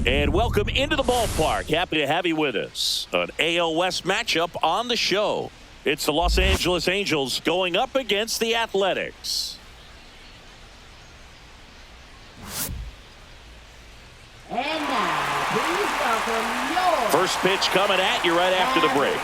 And welcome into the ballpark. Happy to have you with us. An AL West matchup on the show. It's the Los Angeles Angels going up against the Athletics. And now, please welcome your first pitch coming at you right after the break.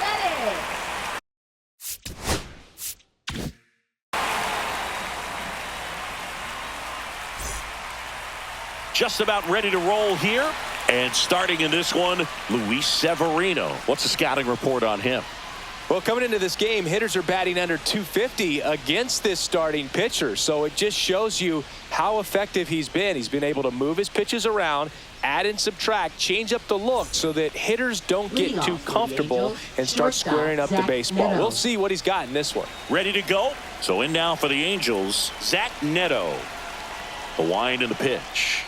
Just about ready to roll here. And starting in this one, Luis Severino. What's the scouting report on him? Well, coming into this game, hitters are batting under 250 against this starting pitcher. So it just shows you how effective he's been. He's been able to move his pitches around, add and subtract, change up the look so that hitters don't get too comfortable and start squaring up the baseball. We'll see what he's got in this one. Ready to go? So in now for the Angels, Zach Neto. The wind and the pitch.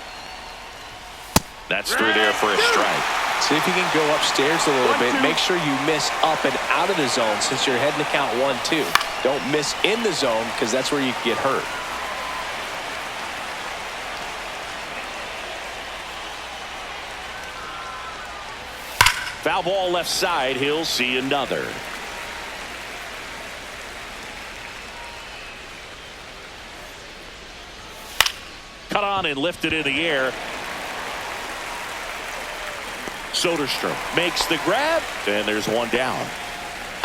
That's through there for a strike. See if you can go upstairs a little bit. Make sure you miss up and out of the zone since you're heading to count 1-2. Don't miss in the zone because that's where you can get hurt. Foul ball left side. He'll see another. Cut on and lifted in the air. Soderstrom makes the grab, and there's one down.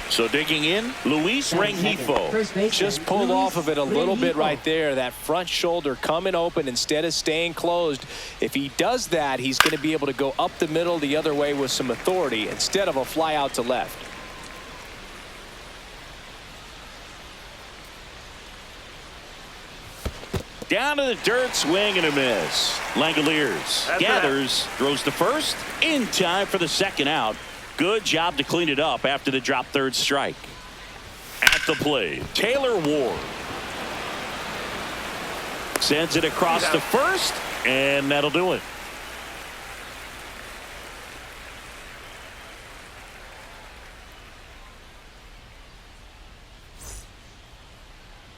So digging in, Luis Rengifo. Just pulled off of it a little bit right there. That front shoulder coming open instead of staying closed. If he does that, he's going to be able to go up the middle the other way with some authority instead of a fly out to left. Down to the dirt, swing and a miss. Langoliers gathers, throws to first, in time for the second out. Good job to clean it up after the drop third strike. At the plate, Taylor Ward. Sends it across to first, and that'll do it.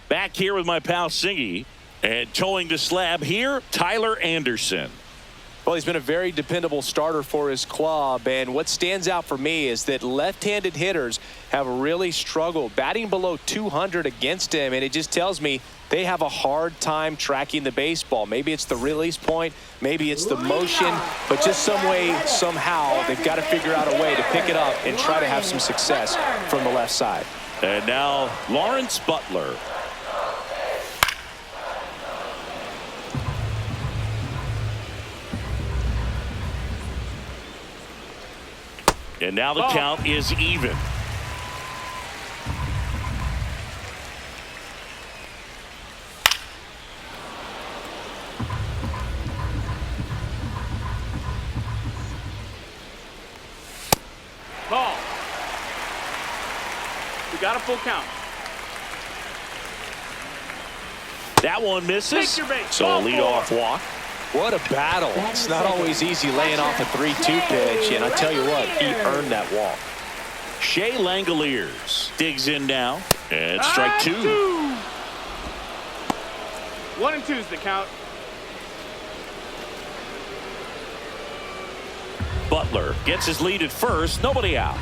Back here with my pal Singy. And towing the slab here, Tyler Anderson. Well, he's been a very dependable starter for his club. And what stands out for me is that left-handed hitters have really struggled batting below 200 against him. And it just tells me they have a hard time tracking the baseball. Maybe it's the release point. Maybe it's the motion. But just some way, somehow, they've got to figure out a way to pick it up and try to have some success from the left side. And now Lawrence Butler. And now the count is even. Ball. We got a full count. That one misses. So a leadoff walk. What a battle. It's not always easy laying off a 3-2 pitch, and I tell you what, he earned that walk. Shea Langoliers digs in now, and strike two. 1 and 2 is the count. Butler gets his lead at first, nobody out.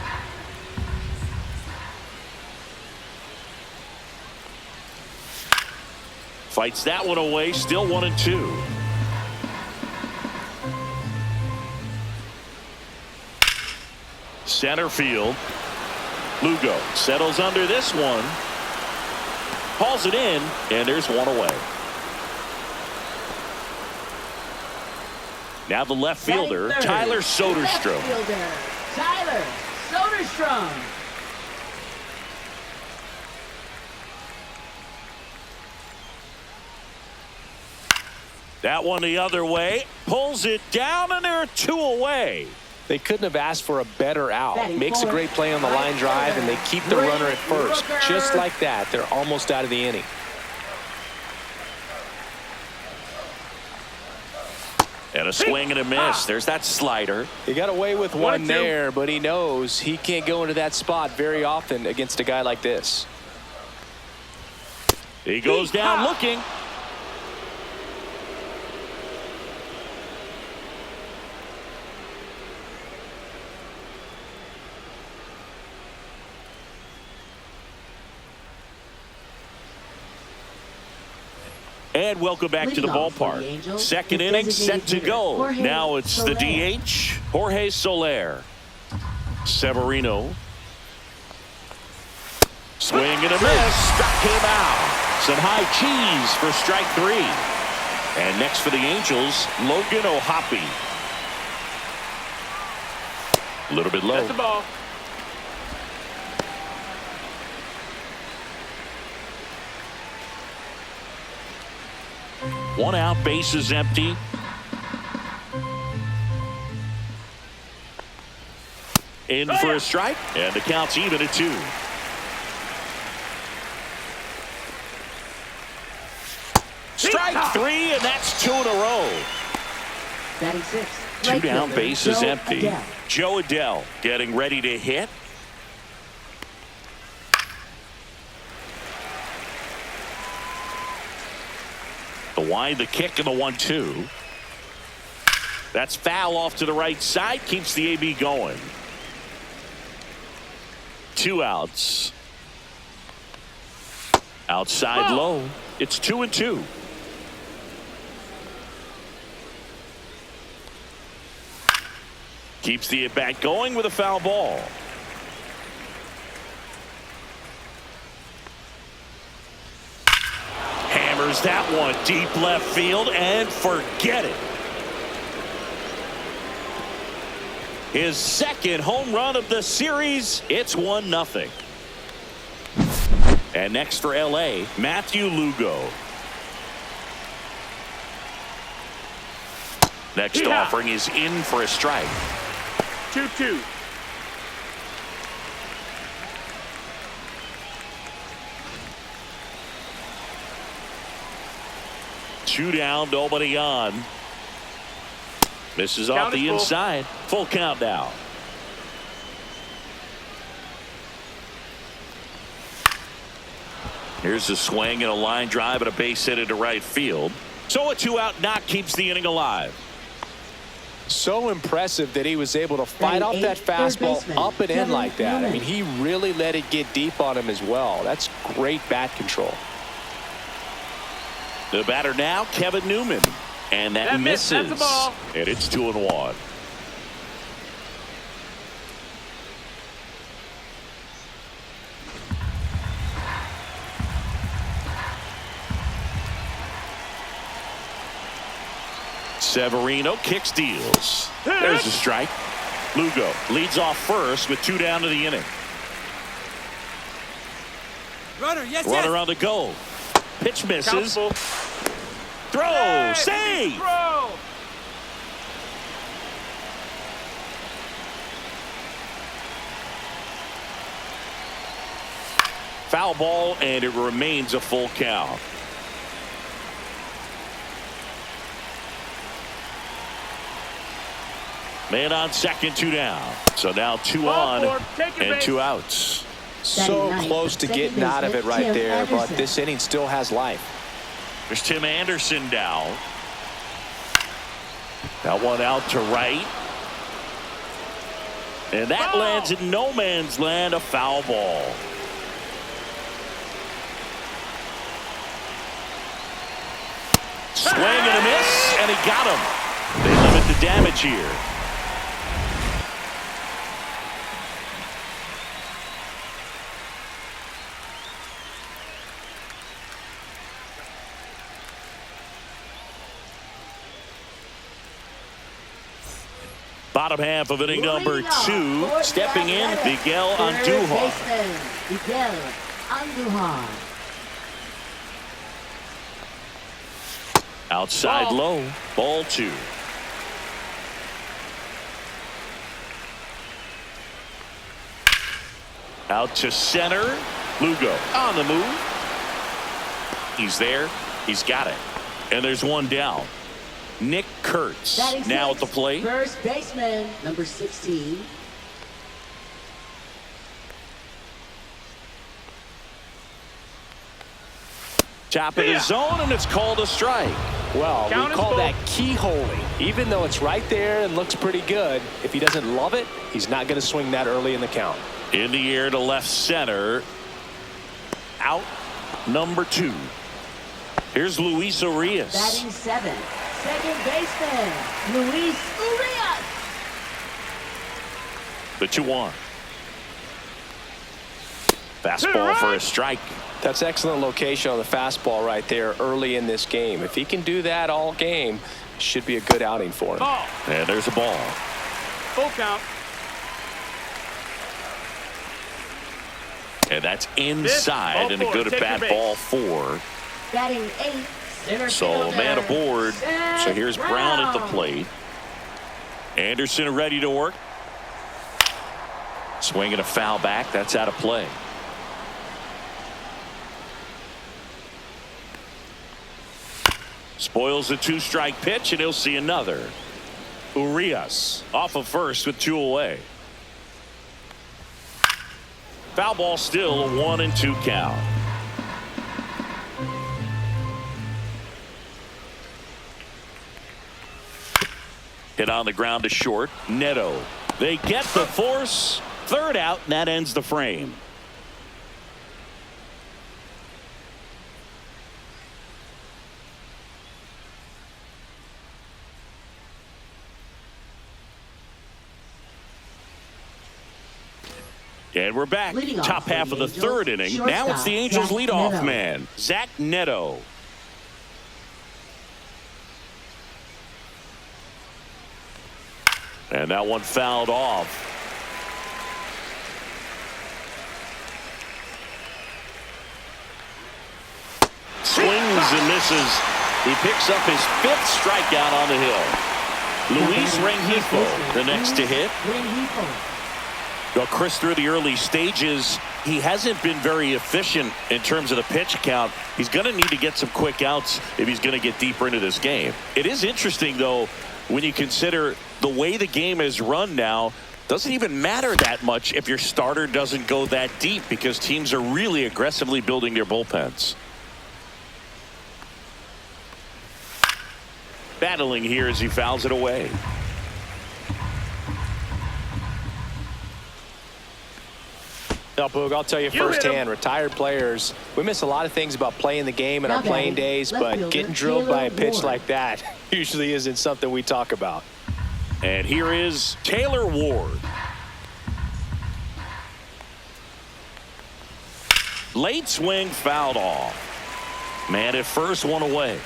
Fights that one away, still 1 and 2. Center field. Lugo settles under this one. Hauls it in, and there's one away. Now the left fielder, Tyler Soderstrom. Tyler Soderstrom. That one the other way. Pulls it down, and there are two away. They couldn't have asked for a better out. Makes a great play on the line drive, and they keep the runner at first. Just like that, they're almost out of the inning. And a swing and a miss. There's that slider. He got away with one there, but he knows he can't go into that spot very often against a guy like this. He goes down looking. And welcome back to the Leading off for the ballpark. Angels, Second the inning set designated to hitter, go. Jorge Now it's the Soler. DH, Jorge Soler. Severino. Swing and a miss. Struck him out. Some high cheese for strike 3. And next for the Angels, Logan O'Hoppe. A little bit low. That's the ball. One out, bases empty. In for a strike, and the count's even at 2. Strike 3, and that's 2 in a row. Batting 6. 2 right down, fielder, bases Joe empty. Adele. Joe Adele getting ready to hit. The wind, the kick, and the 1-2. That's foul off to the right side. Keeps the AB going. 2 outs. Outside low. It's 2-2. Keeps the at-bat going with a foul ball. Hammers that one deep left field and forget it. His second home run of the series. It's 1-0. And next for LA, Matthew Lugo. Next offering is in for a strike. 2-2. Two down, nobody on. Misses off the inside. Full count now. Here's a swing and a line drive and a base hit into right field. So a 2-out knock keeps the inning alive. So impressive that he was able to fight off that fastball up and in like that. I mean, he really let it get deep on him as well. That's great bat control. The batter now, Kevin Newman. And that misses. That's the ball. And it's 2-1. Severino kicks, deals. There's a strike. Lugo leads off first with 2 down to the inning. Runner on the go. Pitch misses. Throw, save. Throw. Foul ball, and it remains a full count. Man on second, 2 down. So now 2 on and 2 outs. So close to getting out of it right there, but this inning still has life. There's Tim Anderson down. That one out to right. And that lands in no man's land, a foul ball. Swing and a miss, and he got him. They limit the damage here. Bottom half of inning number 2. Stepping in, Miguel Andujar. Miguel Andujar. Outside low, ball 2. Out to center, Lugo on the move. He's there, he's got it. And there's one down. Nick Kurtz now at the plate. First baseman, number 16. Top of the zone, and it's called a strike. Well, we call that keyholing. Even though it's right there and looks pretty good, if he doesn't love it, he's not going to swing that early in the count. In the air to left center. Out number 2. Here's Luis Urias. Batting 7th, second baseman, Luis Urias. The 2-1. Fastball for a strike. That's excellent location on the fastball right there early in this game. If he can do that all game, should be a good outing for him. Ball. And there's a ball. Full count. And that's inside and a good at bat ball 4. Batting 8th, center So fielder, man aboard. Seth So here's Brown at the Brown. plate. Anderson ready to work. Swinging a foul back. That's out of play. Spoils the 2-strike pitch, and he'll see another. Urias off of first with 2 away. Foul ball still, a 1-2 count. Hit on the ground to short. Neto. They get the force. Third out, and that ends the frame. And we're back. Leading off Top for half the of the Angels, third inning. Now it's the Angels Zach leadoff Neto. man, Zach Neto. And that one fouled off. Swings and misses. He picks up his 5th strikeout on the hill. Luis Rengifo, the next to hit. Rengifo. Well, Chris, through the early stages, he hasn't been very efficient in terms of the pitch count. He's going to need to get some quick outs if he's going to get deeper into this game. It is interesting, though, when you consider the way the game is run now. Doesn't even matter that much if your starter doesn't go that deep, because teams are really aggressively building their bullpens. Battling here as he fouls it away. Now, Boog, I'll tell you firsthand, retired players, we miss a lot of things about playing the game in our playing days, but getting drilled by a pitch like that usually isn't something we talk about. And here is Taylor Ward. Late swing fouled off. Man at first, 1 away.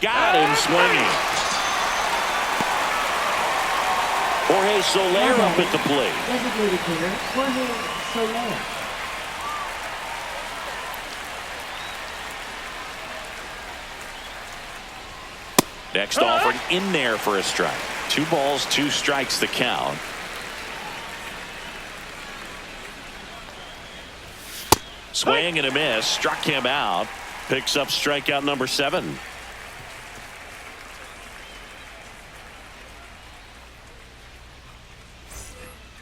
Got him swinging. Jorge Soler up at the plate. Designated hitter, Jorge Soler. Next offering in there for a strike. 2 balls, 2 strikes the count. Swing and a miss. Struck him out. Picks up strikeout number 7.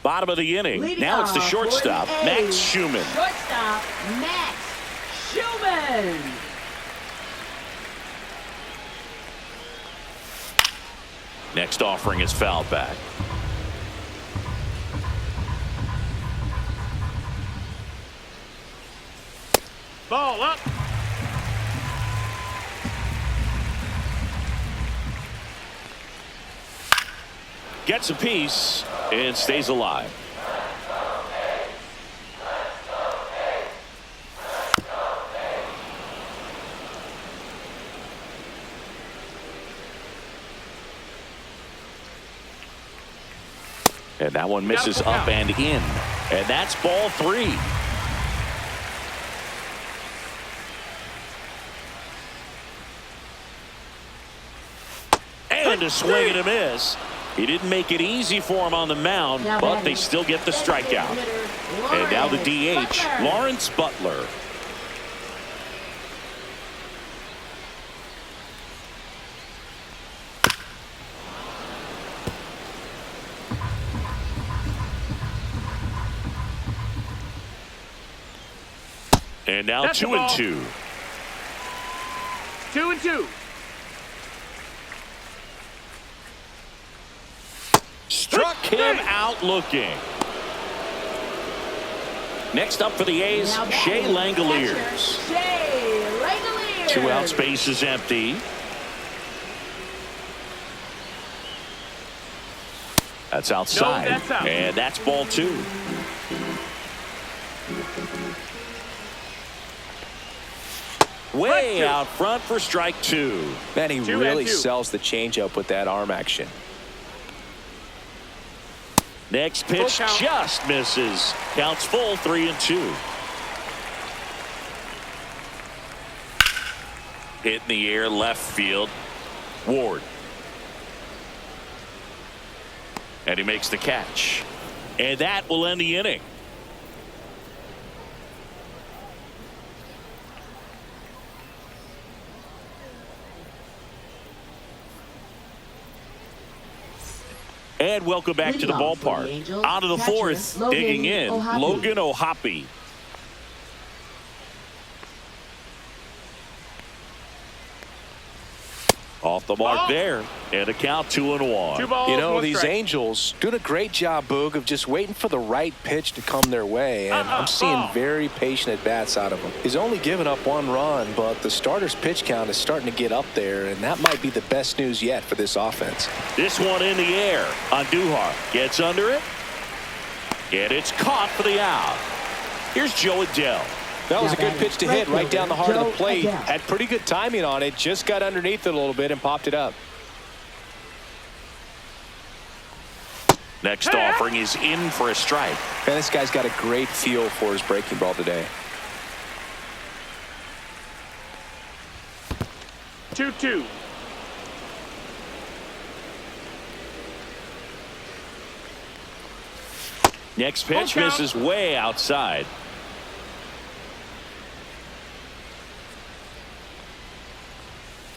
Bottom of the inning. Leading Now it's the off, shortstop, 48. Max Schumann. Shortstop, Max Schumann. Next offering is fouled back. Ball up. Gets a piece and stays alive. And that one misses up and in. And that's ball 3. And a swing and a miss. He didn't make it easy for him on the mound, but they still get the strikeout. And now the DH, Lawrence Butler. And now That's 2-2. 2-2. him out looking. Next up for the A's, Now Shea batting, Langoliers. catcher, Shea Langoliers. 2 outs, base is empty. That's outside. No, that's out. And that's ball 2. Way Strike 2. out front for strike 2. Man, he 2 really and 2. sells the changeup with that arm action. Next pitch Full count. just misses. Counts full, 3-2. Hit in the air, left field. Ward. And he makes the catch. And that will end the inning. And welcome back to the Leadoff for the ballpark. Angels, On to the catcher, 4th, Logan digging in, O'Hoppe. Logan O'Hoppe. Off the mark Ball. there, and a count 2-1. 2 balls, You know, 1 these strike. Angels doing a great job, Boog, of just waiting for the right pitch to come their way, and I'm seeing ball. very patient at-bats out of him. He's only given up 1 run, but the starter's pitch count is starting to get up there, and that might be the best news yet for this offense. This one in the air on Duhar. Gets under it, and it's caught for the out. Here's Joe Adele. That was a Now good batting, pitch to hit right right down the heart fielder, of the plate. Joe Adele. Had pretty good timing on it, just got underneath it a little bit and popped it up. Next offering is in for a strike. Man, this guy's got a great feel for his breaking ball today. 2-2. Next pitch Full count. misses way outside.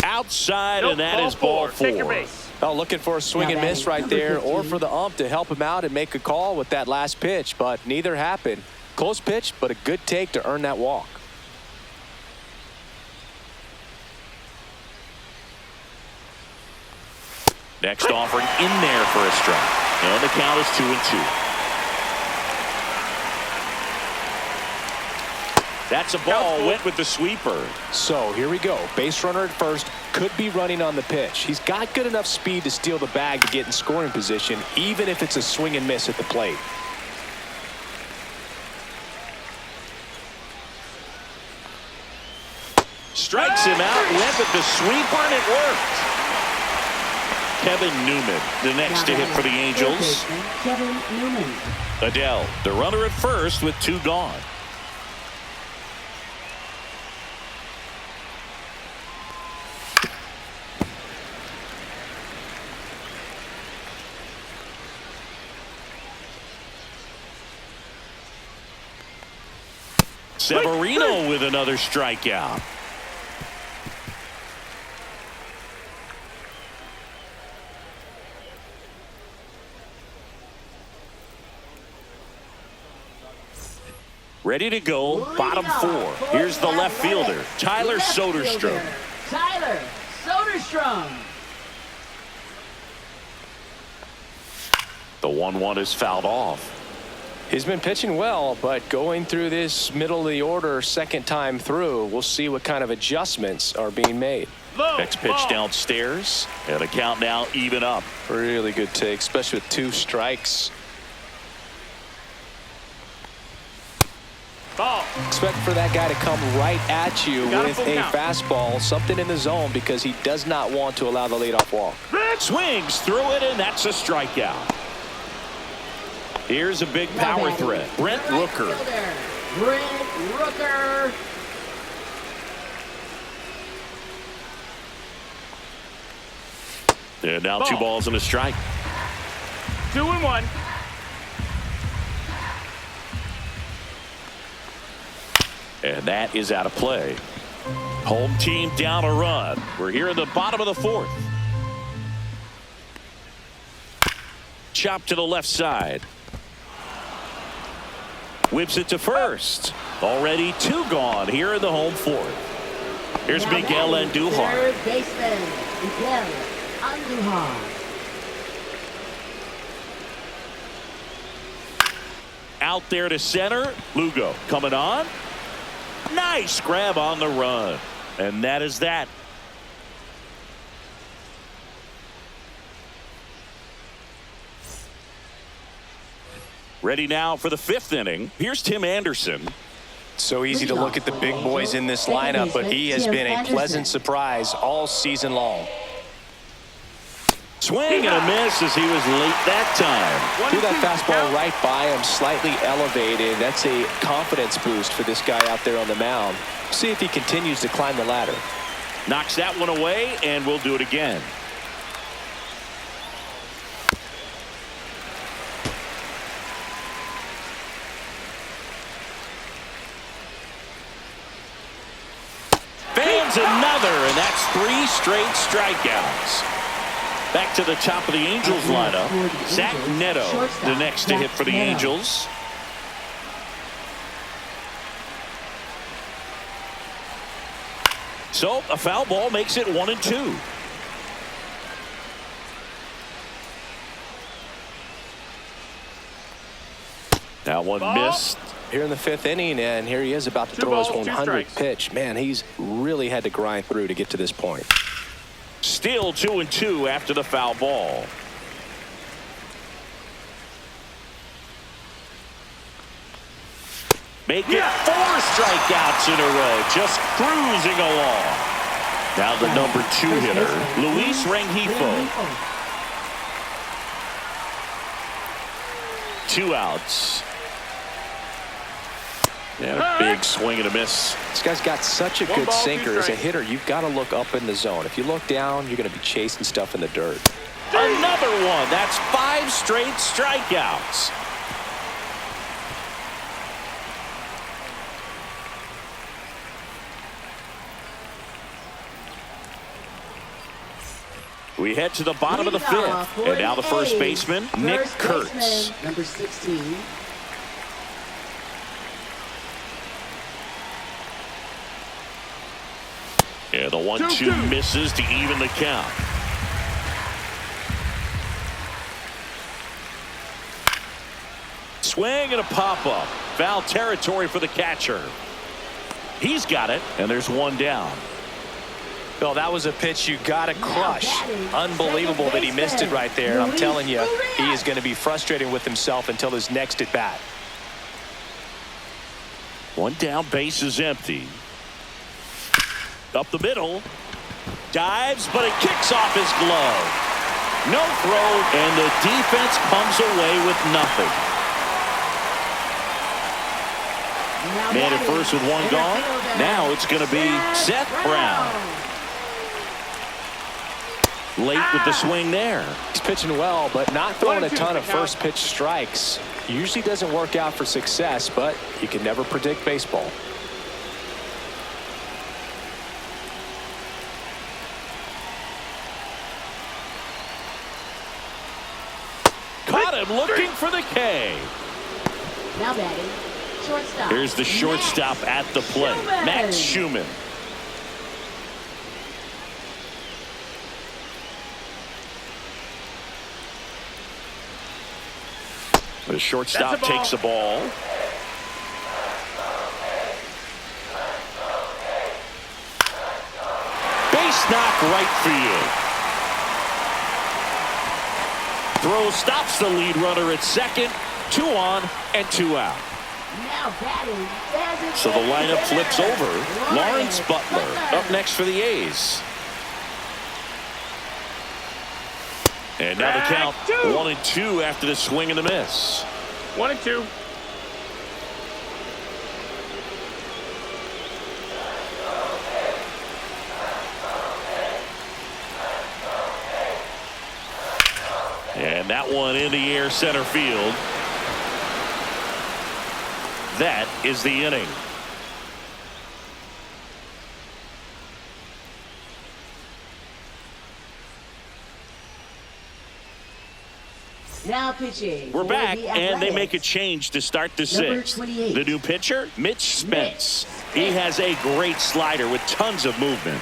Outside, Nope, and that is ball 4. Take your base. Oh, looking for a swing Now and miss batting, right number there, or 15. for the ump to help him out and make a call with that last pitch, but neither happened. Close pitch, but a good take to earn that walk. Next offering in there for a strike. And the count is 2-2. That's a ball. Went with the sweeper. So here we go. Base runner at first, could be running on the pitch. He's got good enough speed to steal the bag to get in scoring position, even if it's a swing and miss at the plate. Strikes him out. Went with the sweeper, and it worked. Kevin Newman, the next to hit for the Angels. Kevin Newman. Adele, the runner at first with 2 gone. Severino with another strikeout. Ready to go, bottom 4. Here's the left fielder, Tyler Left Soderstrom. fielder, Tyler Soderstrom. The 1-1 is fouled off. He's been pitching well, but going through this middle of the order second time through, we'll see what kind of adjustments are being made. Low, Next pitch ball. downstairs, and a count now even up. Really good take, especially with 2 strikes. Ball. Expect for that guy to come right at you Got a with full a count. fastball, something in the zone, because he does not want to allow the leadoff walk. Swings through it, and that's a strikeout. Here's a big Now power batting, threat, Brent right Rooker. fielder, Brent Rooker. And now 2 Ball. balls and a strike. 2-1. And that is out of play. Home team down a run. We're here in the bottom of the 4th. Chop to the left side. Whips it to first. Already 2 gone here in the home 4th. Here's Now Miguel batting, Andujar. Third baseman Miguel Andujar. Out there to center. Lugo coming on. Nice grab on the run. And that is that. Ready now for the 5th inning. Here's Tim Anderson. So easy to look at the big boys in this lineup, but he has been a pleasant surprise all season long. Swing and a miss as he was late that time. Threw that fastball right by him, slightly elevated. That's a confidence boost for this guy out there on the mound. See if he continues to climb the ladder. Knocks that one away, and we'll do it again. Fans another, and that's 3 straight strikeouts. Back to the top of the Angels lineup. Zach Neto, the next to hit for the Angels. So a foul ball makes it 1-2. That one missed. Here in the 5th inning, and here he is about to throw his 100th pitch. Man, he's really had to grind through to get to this point. Still 2-2 after the foul ball. Make it 4 strikeouts in a row, just cruising along. Now the number 2 hitter, Luis Rengifo. 2 outs. And a big swing and a miss. This guy's got such a good sinker. As a hitter, you've got to look up in the zone. If you look down, you're going to be chasing stuff in the dirt. Another one. That's 5 straight strikeouts. We head to the bottom of the 5th. And now the first baseman, Nick Kurtz. Number 16. Yeah, the 1-2 misses to even the count. Swing and a pop-up. Foul territory for the catcher. He's got it, and there's 1 down. Well, that was a pitch you got to crush. Unbelievable that he missed it right there. I'm telling you, he is going to be frustrated with himself until his next at bat. 1 down, base is empty. Up the middle. Dives, but it kicks off his glove. No throw, and the defense comes away with nothing. Man at first with 1 gone. Now it's going to be Seth Brown. Late with the swing there. He's pitching well, but not throwing a ton of first pitch strikes. Usually doesn't work out for success, but you can never predict baseball. Caught him looking for the K. Now batting, shortstop. Here's the shortstop at the plate, Max Schumann. The shortstop takes the ball. Base knock right field. Throw stops the lead runner at second. 2 on and 2 out. Now batting. So the lineup flips over. Lawrence Butler up next for the A's. And now the count 1-2 after the swing and the miss. 1-2. And that one in the air center field. That is the inning. Now pitching. We're for back, the and they Athletics. make a change to start the Number 6th. 28. The new pitcher, Mitch Spence. He has a great slider with tons of movement.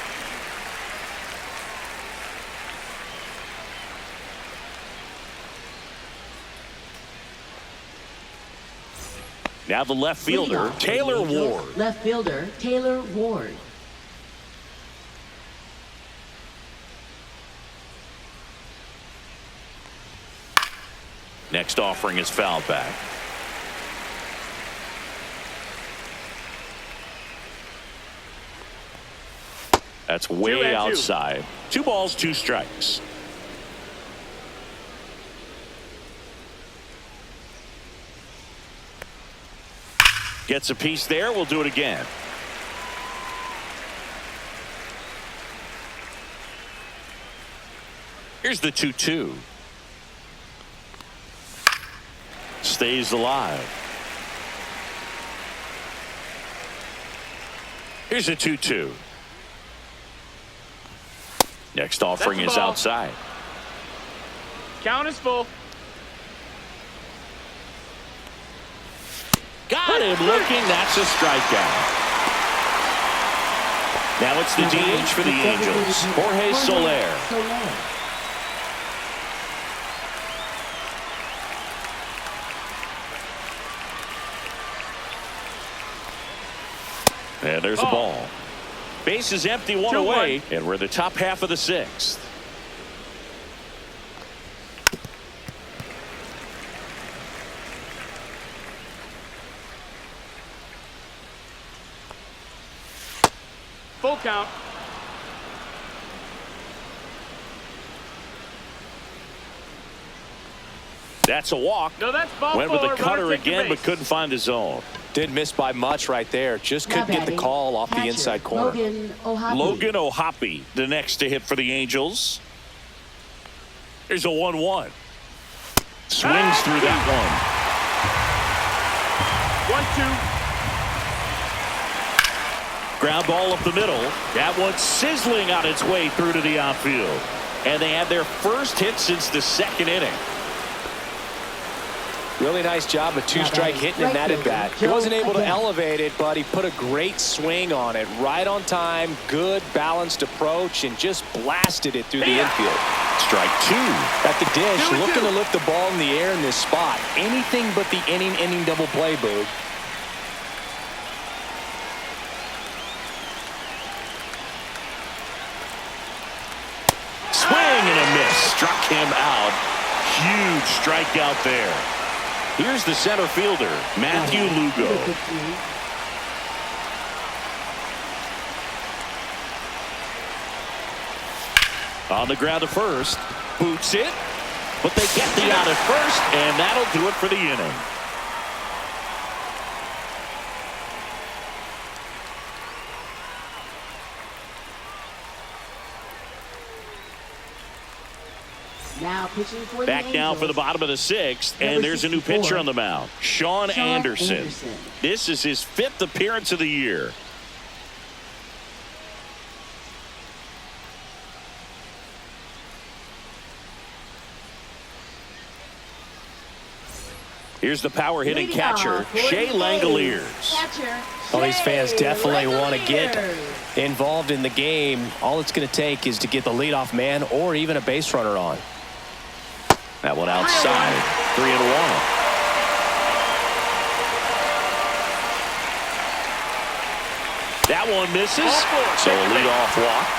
Now the left fielder, Leadoff for the Taylor Angels, Ward. Left fielder, Taylor Ward. Next offering is fouled back. That's way outside. 2 balls, 2 strikes. Gets a piece there. We'll do it again. Here's the 2-2. Stays alive. Here's a 2-2. Next offering is outside. Count is full. Got him looking. That's a strikeout. Now it's the DH for the Angels, Jorge Soler. And there's a ball. Base is empty, 1 away, and we're in the top half of the 6th. Full count. That's a walk. No, that's ball. Went with the cutter Runner, take your again, but base. couldn't find the zone. Didn't miss by much right there. Just couldn't get the call off the inside corner. Logan O'Hoppe, the next to hit for the Angels. There's a 1-1. Swings through that one. 1-2. Ground ball up the middle. That one's sizzling on its way through to the outfield. And they had their first hit since the 2nd inning. Really nice job of 2-strike hitting in that at bat. He wasn't able to elevate it, but he put a great swing on it. Right on time, good balanced approach, and just blasted it through the infield. Strike 2. At the dish, looking to lift the ball in the air in this spot. Anything but the inning double play, Boog. Swing and a miss. Struck him out. Huge strikeout there. Here's the center fielder, Matthew Lugo. On the ground to first. Boots it. But they get the out at first, and that'll do it for the inning. Now pitching for Back the now Angels. for the bottom of the 6th, and Number there's a new 64, pitcher on the mound, Sean Anderson. This is his 5th appearance of the year. Here's the power hitting catcher, Shea Langoliers. Well, these fans definitely want to get involved in the game. All it's going to take is to get the leadoff man or even a base runner on. That one outside. 3-1. That one misses. So a leadoff walk.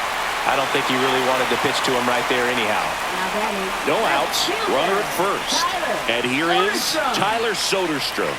I don't think he really wanted to pitch to him right there anyhow. No outs. Runner at first. And here is Tyler Soderstrom.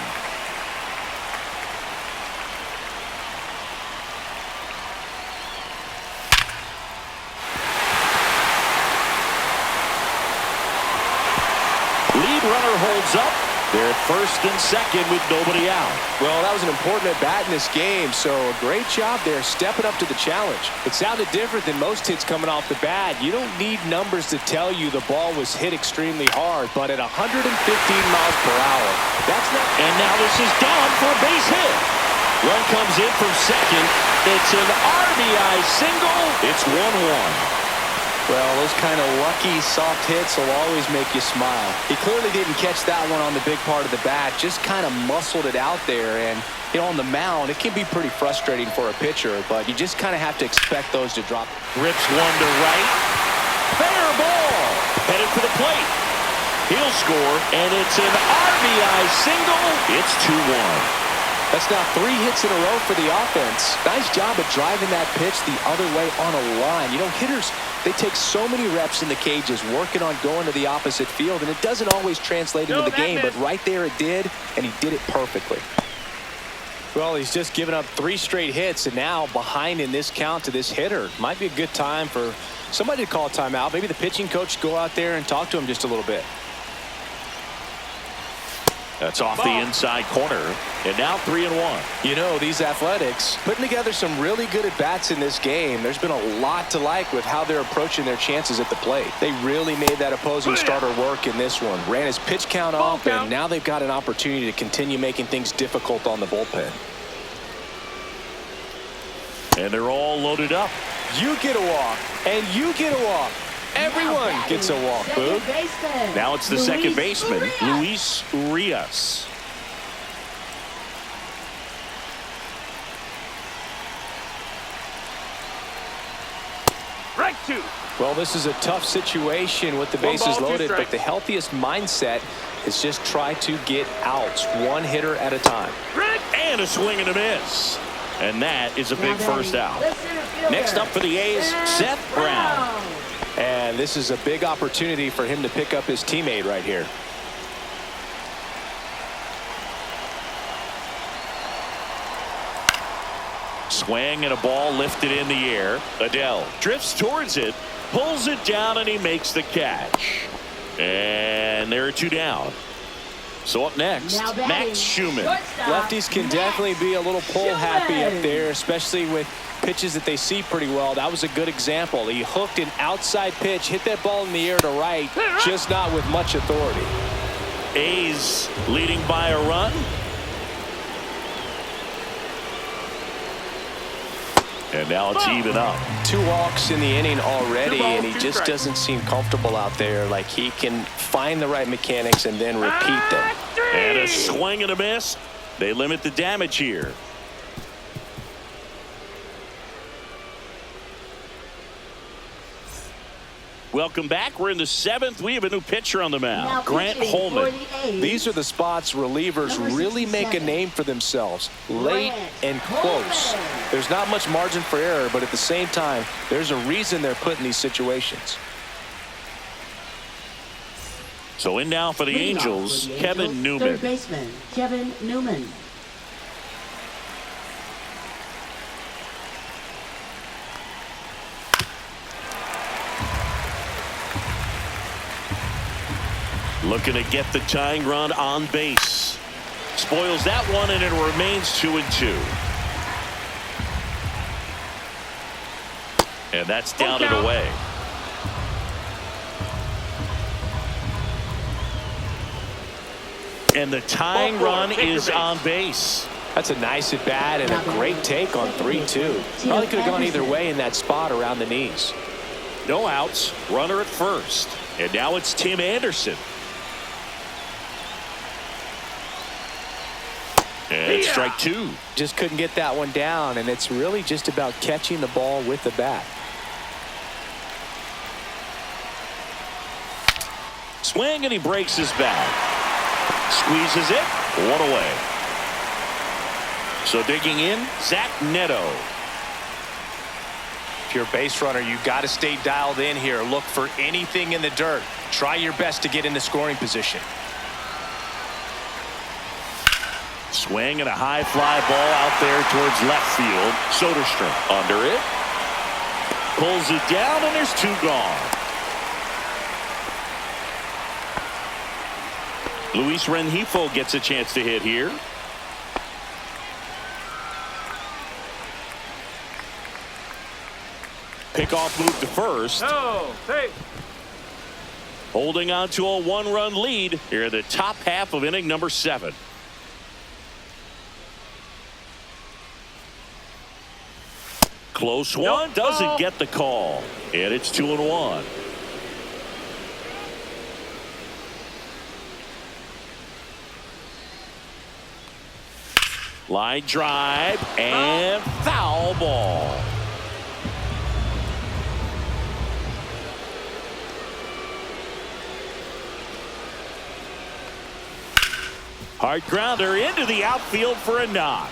Lead runner holds up. They're at first and second with nobody out. Well, that was an important at-bat in this game, so a great job there stepping up to the challenge. It sounded different than most hits coming off the bat. You don't need numbers to tell you the ball was hit extremely hard, but at 115 miles per hour, that's not... And now this is down for a base hit. Run comes in from second. It's an RBI single. It's 1-1. Well, those kind of lucky soft hits will always make you smile. He clearly didn't catch that one on the big part of the bat, just kind of muscled it out there. And, you know, on the mound, it can be pretty frustrating for a pitcher, but you just kind of have to expect those to drop. Rips one to right. Fair ball. Headed for the plate. He'll score, and it's an RBI single. It's 2-1. That's now 3 hits in a row for the offense. Nice job of driving that pitch the other way on a line. You know, hitters, they take so many reps in the cages working on going to the opposite field, and it doesn't always translate into the game, but right there it did, and he did it perfectly. Well, he's just given up 3 straight hits, and now behind in this count to this hitter. Might be a good time for somebody to call a timeout. Maybe the pitching coach go out there and talk to him just a little bit. That's off the inside corner, and now 3-1. You know, these Athletics putting together some really good at-bats in this game. There's been a lot to like with how they're approaching their chances at the plate. They really made that opposing starter work in this one. Ran his pitch count up, and now they've got an opportunity to continue making things difficult on the bullpen. And they're all loaded up. You get a walk, and you get a walk. Everyone gets a walk, Boo. Now it's the second baseman, Luis Urias. Strike 2. Well, this is a tough situation with the bases loaded, but the healthiest mindset is just try to get outs, 1 hitter at a time. And a swing and a miss. And that is a big first out. Next up for the A's, Seth Brown. And this is a big opportunity for him to pick up his teammate right here. Swing and a ball lifted in the air. Adele drifts towards it, pulls it down, and he makes the catch. And there are 2 down. So up next, Max Schumann. Lefties can definitely be a little pull happy up there, especially with pitches that they see pretty well. That was a good example. He hooked an outside pitch, hit that ball in the air to right, just not with much authority. A's leading by a run. And now it's even up. 2 walks in the inning already, and he just doesn't seem comfortable out there. Like he can find the right mechanics and then repeat them. And a swing and a miss. They limit the damage here. Welcome back. We're in the 7th. We have a new pitcher on the mound, Grant Holman. These are the spots relievers really make a name for themselves, late and close. There's not much margin for error, but at the same time, there's a reason they're put in these situations. So in now for the Angels, Kevin Newman. Third baseman, Kevin Newman. Looking to get the tying run on base. Spoils that one, and it remains 2-2. And that's down and away. And the tying run is on base. That's a nice at bat and a great take on 3-2. Probably could have gone either way in that spot around the knees. No outs, runner at first. And now it's Tim Anderson. And strike 2. Just couldn't get that one down, and it's really just about catching the ball with the bat. Swing, and he breaks his bat. Squeezes it. 1 away. So digging in, Zach Neto. If you're a base runner, you got to stay dialed in here. Look for anything in the dirt. Try your best to get in the scoring position. Swing and a high fly ball out there towards left field. Soderstrom under it. Pulls it down, and there's 2 gone. Luis Rengifo gets a chance to hit here. Pickoff move to first. Oh, hey. Holding on to a 1-run lead here in the top half of inning number 7. Close one, doesn't get the call, and it's 2-1. Line drive and foul ball. Hard grounder into the outfield for a knock.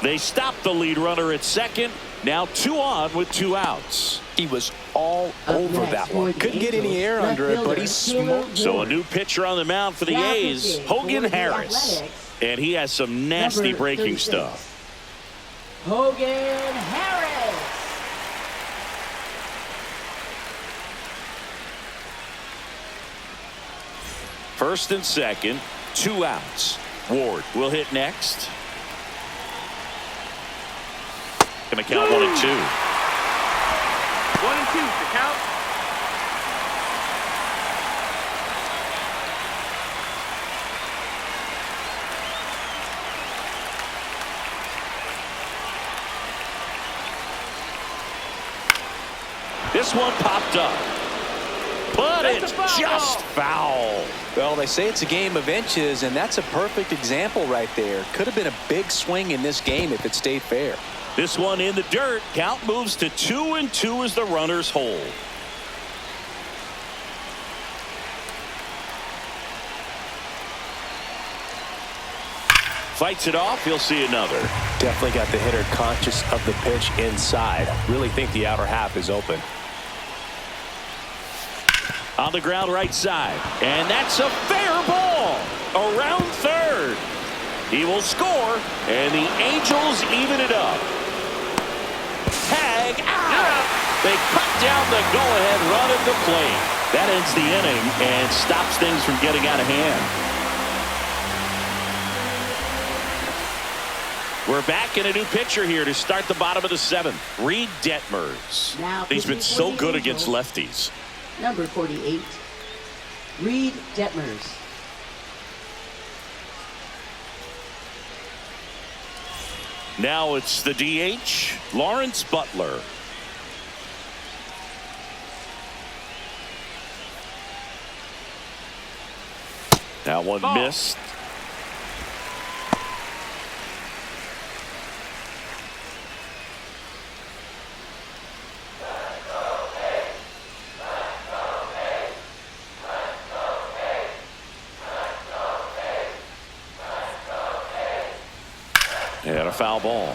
They stopped the lead runner at second. Now 2 on with 2 outs. He was all over that one. Couldn't get any air under it, but he smoked. So a new pitcher on the mound for the A's, Hogan Harris. And he has some nasty breaking stuff. Hogan Harris. First and second, 2 outs. Ward will hit next. Gonna count 1 and 2. 1 and 2 to count. This one popped up, but it's just foul. Well, they say it's a game of inches, and that's a perfect example right there. Could have been a big swing in this game if it stayed fair. This one in the dirt. Count moves to 2 and 2 as the runners hold. Fights it off. He'll see another. Definitely got the hitter conscious of the pitch inside. Really think the outer half is open. On the ground right side. And that's a fair ball. Around third. He will score. And the Angels even it up. Tag out. They cut down the go-ahead run at the plate. That ends the inning and stops things from getting out of hand. We're back in a new pitcher here to start the bottom of the 7th. Reed Detmers. He's been so good against lefties. Number 48, Reed Detmers. Now it's the DH, Lawrence Butler. That one missed. And a foul ball.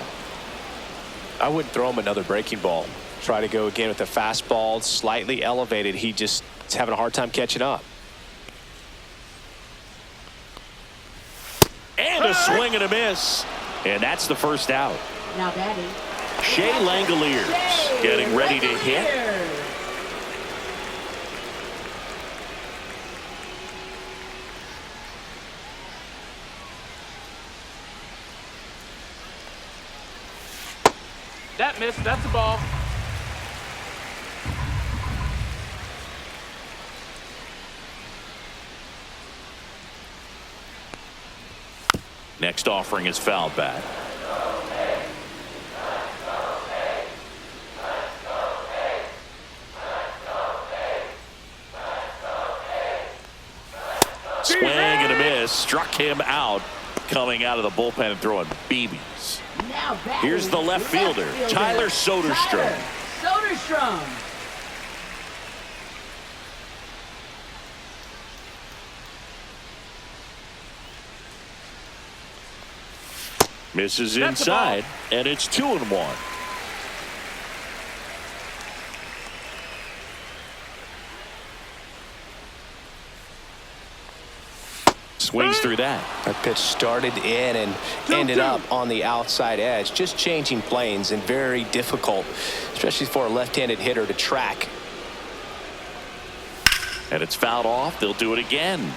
I wouldn't throw him another breaking ball. Try to go again with the fastball, slightly elevated. He just is having a hard time catching up. And a swing and a miss. And that's the first out. Now batting, Shea Langoliers getting ready to hit. That missed. That's a ball. Next offering is fouled back. Swing and a miss. Struck him out coming out of the bullpen and throwing BBs. now batting, Here's the left fielder, Tyler Soderstrom. Soderstrom. Misses inside, and it's 2-1. Swings through that. That pitch started in and ended up on the outside edge. Just changing planes and very difficult, especially for a left-handed hitter to track. And it's fouled off. They'll do it again.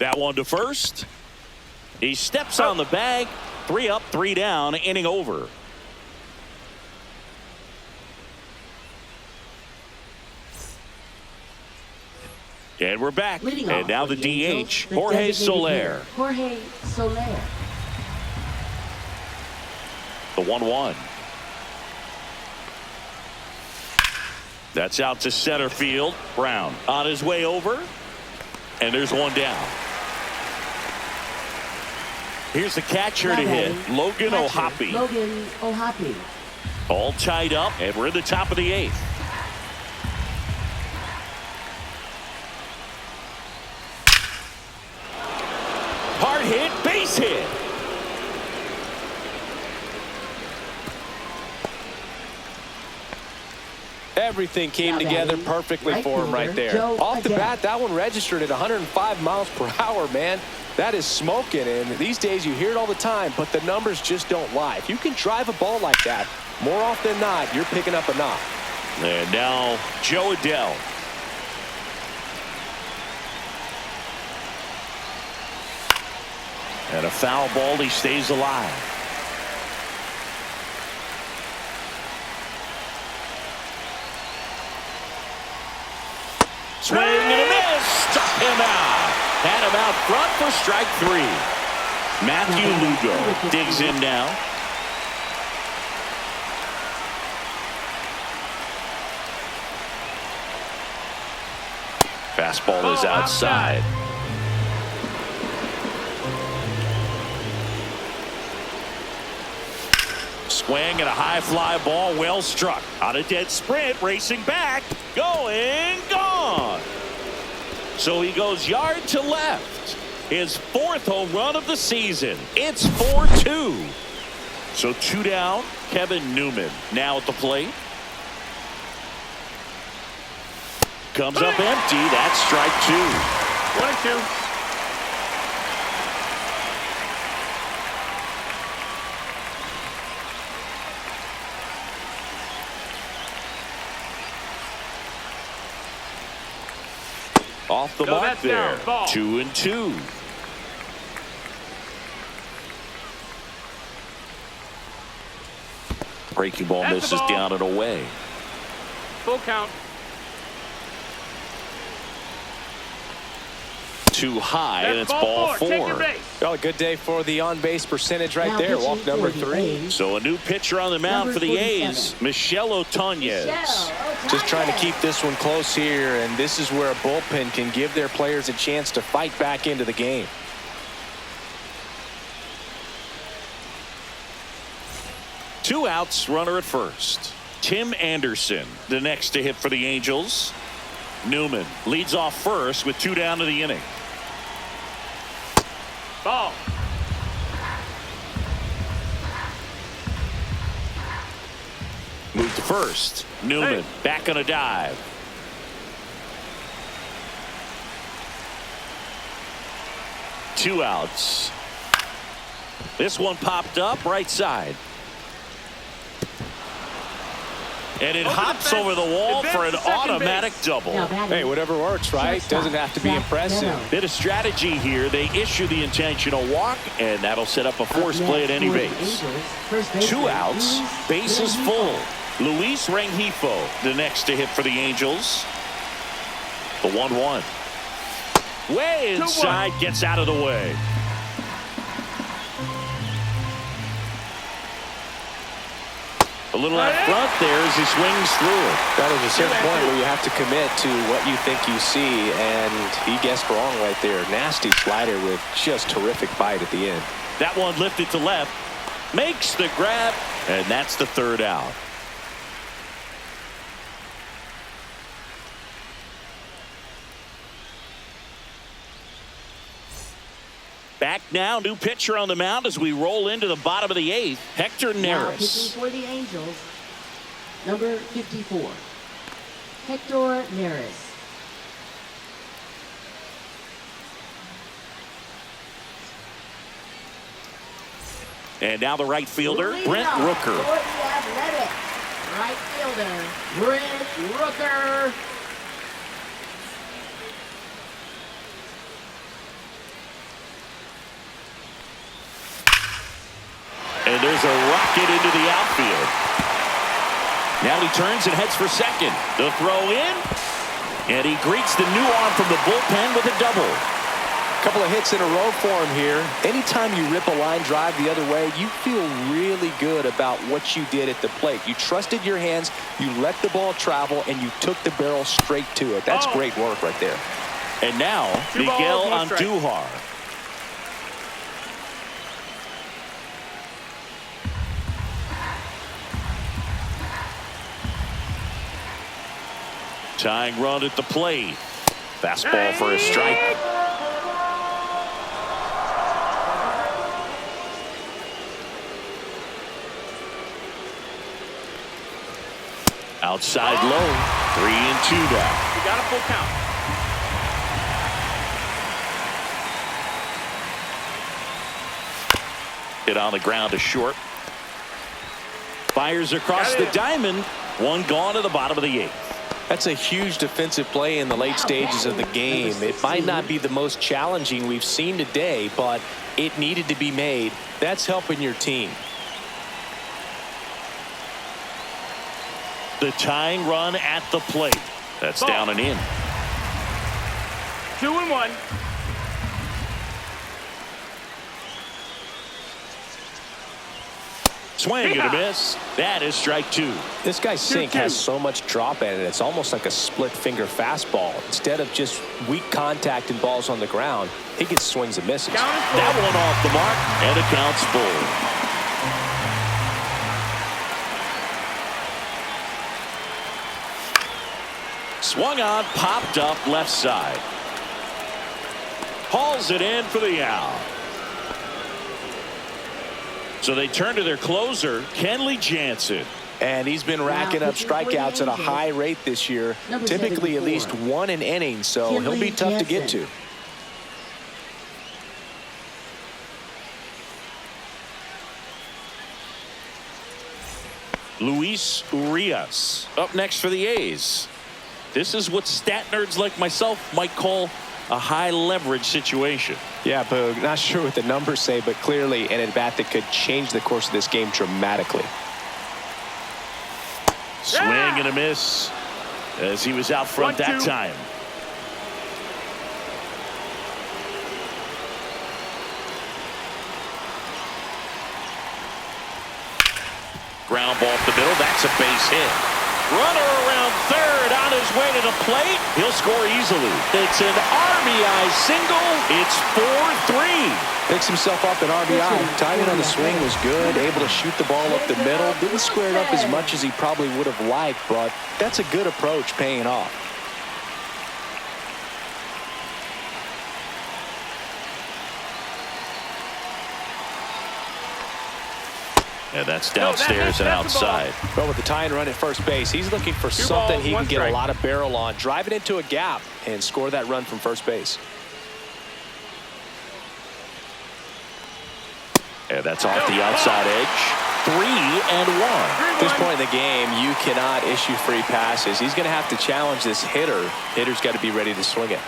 That one to first. He steps on the bag. 3 up, 3 down, inning over. And we're back. Leading and off now for the Angels, DH, the Jorge designated Soler. hitter, Jorge Soler. 1-1. That's out to center field. Brown on his way over. And there's one down. Here's the catcher to hit. Logan O'Hoppe. Logan O'Hoppe. All tied up, and we're in the top of the 8th. Hard hit, base hit. Everything came together perfectly for him right there. Off the bat, that one registered at 105 miles per hour, man. That is smoking, and these days you hear it all the time, but the numbers just don't lie. If you can drive a ball like that, more often than not, you're picking up a knock. And now Joe Adell. And a foul ball, he stays alive. Swing and a miss. Struck him out. Had him out front for strike 3. Matthew Lugo digs in now. Fastball is outside. Swing and a high fly ball, well struck. On a dead sprint, racing back, going, gone. So he goes yard to left. His 4th home run of the season. It's 4-2. So 2 down. Kevin Newman now at the plate. Comes up empty. That's strike 2. 1-2. Off the mark there. 2-2. Breaking ball misses down and away. Full count. Too high, and it's ball 4. Well, a good day for the on-base percentage right there. Walk number 3. So a new pitcher on the mound for the A's, Michel Otañez. Just trying to keep this one close here, and this is where a bullpen can give their players a chance to fight back into the game. Two outs, runner at first. Tim Anderson, the next to hit for the Angels. Newman leads off first with 2 down to the inning. Ball. Move to first. Newman back on a dive. Two outs. This one popped up right side. And it hops over the wall for an automatic double. Hey, whatever works, right? Doesn't have to be impressive. Bit of strategy here. They issue the intentional walk, and that'll set up a force play at any base. 2 outs, bases full. Luis Rengifo, the next to hit for the Angels. The 1-1. Way inside, gets out of the way. A little out front there as he swings through it. That is a certain point where you have to commit to what you think you see, and he guessed wrong right there. Nasty slider with just terrific bite at the end. That one lifted to left, makes the grab, and that's the 3rd out. Back now, new pitcher on the mound as we roll into the bottom of the 8th. Hector Now Neris. pitching for the Angels, number 54, Hector Neris. And now the right fielder, Brent Rooker. For the Athletic, right fielder, Brent Rooker. And there's a rocket into the outfield. Now he turns and heads for second. The throw in. And he greets the new arm from the bullpen with a double. Couple of hits in a row for him here. Anytime you rip a line drive the other way, you feel really good about what you did at the plate. You trusted your hands, you let the ball travel, and you took the barrel straight to it. That's great work right there. And now, Miguel Andujar. Tying run at the plate. Fastball for a strike. Outside low. 3-2 now. You got a full count. Hit on the ground to short. Fires across the diamond. One gone to the bottom of the 8th. That's a huge defensive play in the late stages of the game. It might not be the most challenging we've seen today, but it needed to be made. That's helping your team. The tying run at the plate. That's down and in. 2-1. Swing and a miss. That is strike 2. This guy's sink has so much drop in it. It's almost like a split finger fastball. Instead of just weak contact and balls on the ground, he gets swings and misses. That one off the mark, and it counts full. Swung on, popped up left side. Hauls it in for the out. So they turn to their closer, Kenley Jansen. And he's been racking up strikeouts at a high rate this year, typically at least 1 an inning, so he'll be tough to get to. Luis Urias up next for the A's. This is what stat nerds like myself might call a high leverage situation. Yeah, Boog, not sure what the numbers say, but clearly an at-bat that could change the course of this game dramatically. Swing and a miss as he was out front that time. Ground ball up the middle. That's a base hit. Runner around third on his way to the plate. He'll score easily. It's an RBI single. It's 4-3. Picks himself up an RBI. Timing on the swing was good. Able to shoot the ball up the middle. Didn't square it up as much as he probably would have liked, but that's a good approach paying off. And that's downstairs and outside. But with the tie and run at first base, he's looking for something he can get a lot of barrel on. Drive it into a gap and score that run from first base. And that's off the outside edge. 3-1. At this point in the game, you cannot issue free passes. He's going to have to challenge this hitter. Hitter's got to be ready to swing it.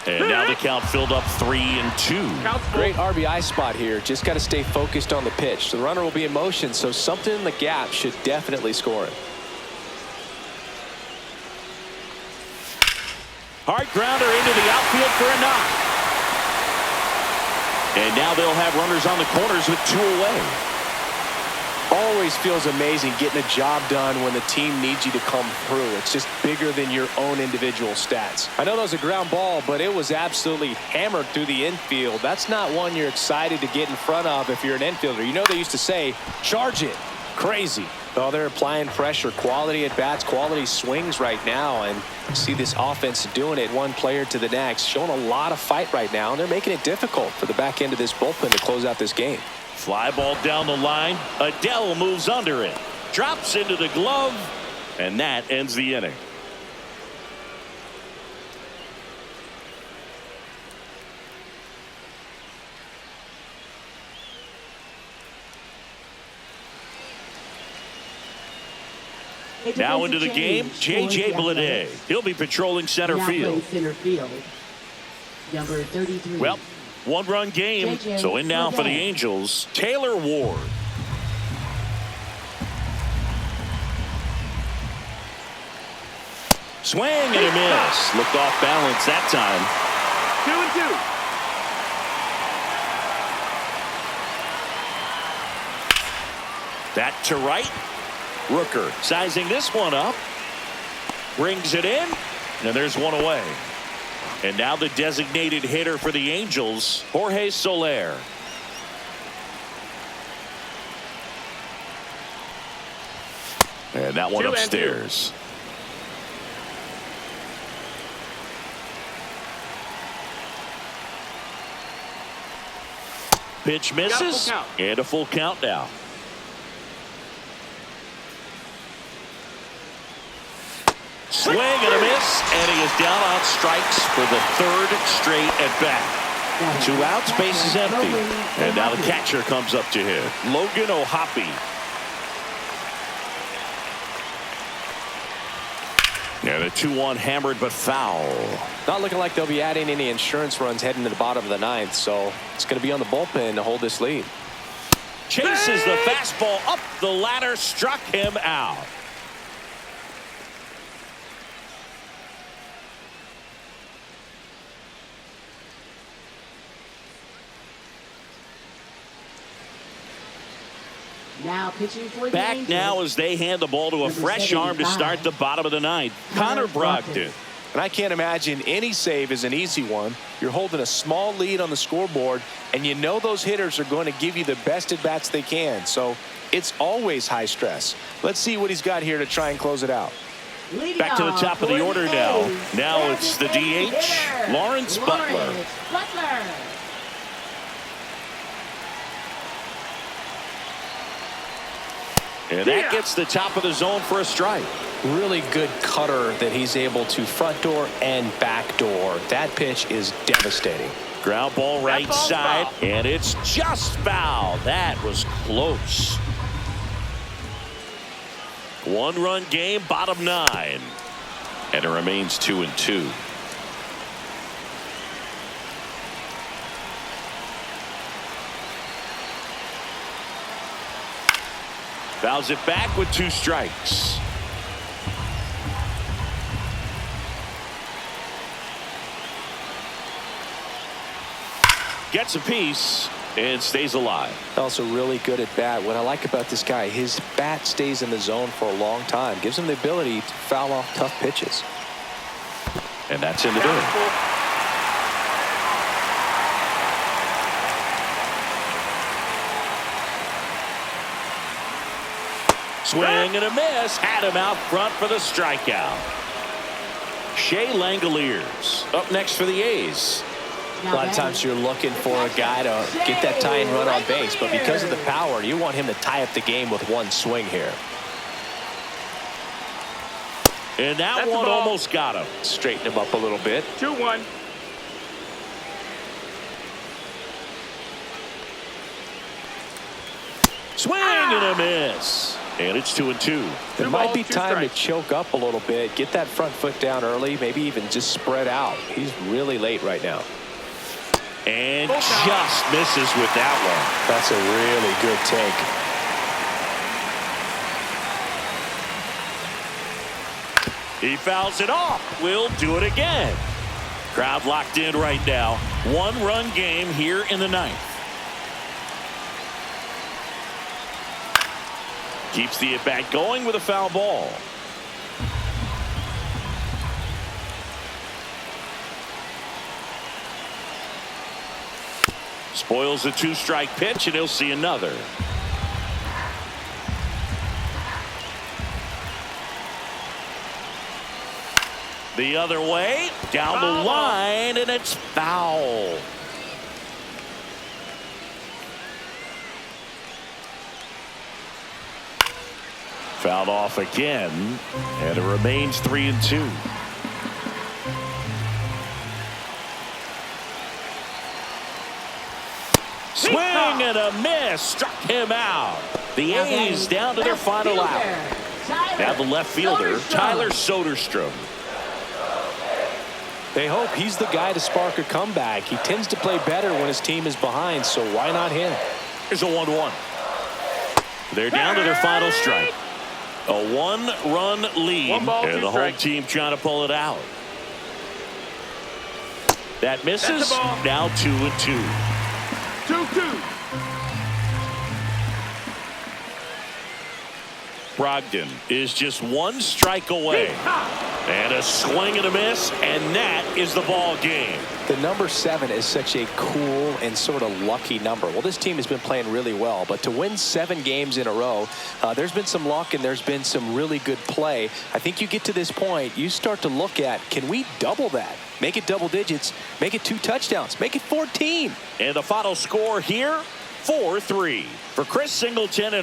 And now the count filled up 3-2. Great RBI spot here. Just got to stay focused on the pitch. The runner will be in motion, so something in the gap should definitely score it. Hard grounder into the outfield for a knock. And now they'll have runners on the corners with 2 away. Always feels amazing getting a job done when the team needs you to come through. It's just bigger than your own individual stats. I know that was a ground ball, but it was absolutely hammered through the infield. That's not one you're excited to get in front of if you're an infielder. You know they used to say, charge it. Crazy. Well, they're applying pressure, quality at bats, quality swings right now, and see this offense doing it one player to the next, showing a lot of fight right now, and they're making it difficult for the back end of this bullpen to close out this game. Fly ball down the line. Adele moves under it. Drops into the glove. And that ends the inning. Now into the game, J.J. Bleday. He'll be patrolling center field. Number 33. Well, 1-run game, so in now for the Angels, Taylor Ward. Swing and a miss. Looked off balance that time. 2-2. That to right. Rooker sizing this one up. Brings it in. And there's one away. And now the designated hitter for the Angels, Jorge Soler. And that one upstairs. Pitch misses. And a full count now. Swing and a miss, and he is down on strikes for the third straight at bat. 2 outs, base is empty. And now the catcher comes up to him, Logan O'Hoppe. And a 2-1 hammered but foul. Not looking like they'll be adding any insurance runs heading to the bottom of the ninth, so it's going to be on the bullpen to hold this lead. Chases the fastball up the ladder, struck him out. Now pitching for the Back Angels. now as they hand the ball to a fresh arm to start the bottom of the ninth. Connor Brogdon. And I can't imagine any save is an easy one. You're holding a small lead on the scoreboard, and you know those hitters are going to give you the best at bats they can. So it's always high stress. Let's see what he's got here to try and close it out. Back to the top of the order now. Now it's the DH, Lawrence Butler. And that gets the top of the zone for a strike. Really good cutter that he's able to front door and back door. That pitch is devastating. Ground ball right side, and it's just foul. That was close. 1-run game, bottom 9. And it remains 2-2. Fouls it back with 2 strikes. Gets a piece and stays alive. Also really good at bat. What I like about this guy, his bat stays in the zone for a long time. Gives him the ability to foul off tough pitches. And that's in the dirt. Swing and a miss. Had him out front for the strikeout. Shea Langoliers up next for the A's. A lot of times you're looking for a guy to get that tying run on base, but because of the power, you want him to tie up the game with one swing here. And that one almost got him. Straighten him up a little bit. 2-1. Swing and a miss. And it's 2-2. It might be time to choke up a little bit, get that front foot down early, maybe even just spread out. He's really late right now. And just misses with that one. That's a really good take. He fouls it off. We'll do it again. Crowd locked in right now. 1-run game here in the 9th. Keeps the at-bat going with a foul ball. Spoils a 2-strike pitch, and he'll see another. The other way, down the line, and it's foul. Fouled off again, and it remains 3-2. Swing and a miss, struck him out. The A's down to their final out. Now the left fielder, Tyler Soderstrom. They hope he's the guy to spark a comeback. He tends to play better when his team is behind, so why not him? Here's a 1-1. They're down to their final strike. A one-run lead. One ball, and two the home strikes. team trying to pull it out. That misses. That's the ball. Now 2-2. 2-2. Brogdon is just one strike away. And a swing and a miss, and that is the ball game. The number 7 is such a cool and sort of lucky number. Well, this team has been playing really well, but to win 7 games in a row, there's been some luck and there's been some really good play. I think you get to this point, you start to look at, can we double that? Make it double digits, make it 2 touchdowns, make it 14. And the final score here, 4-3. For Chris Singleton and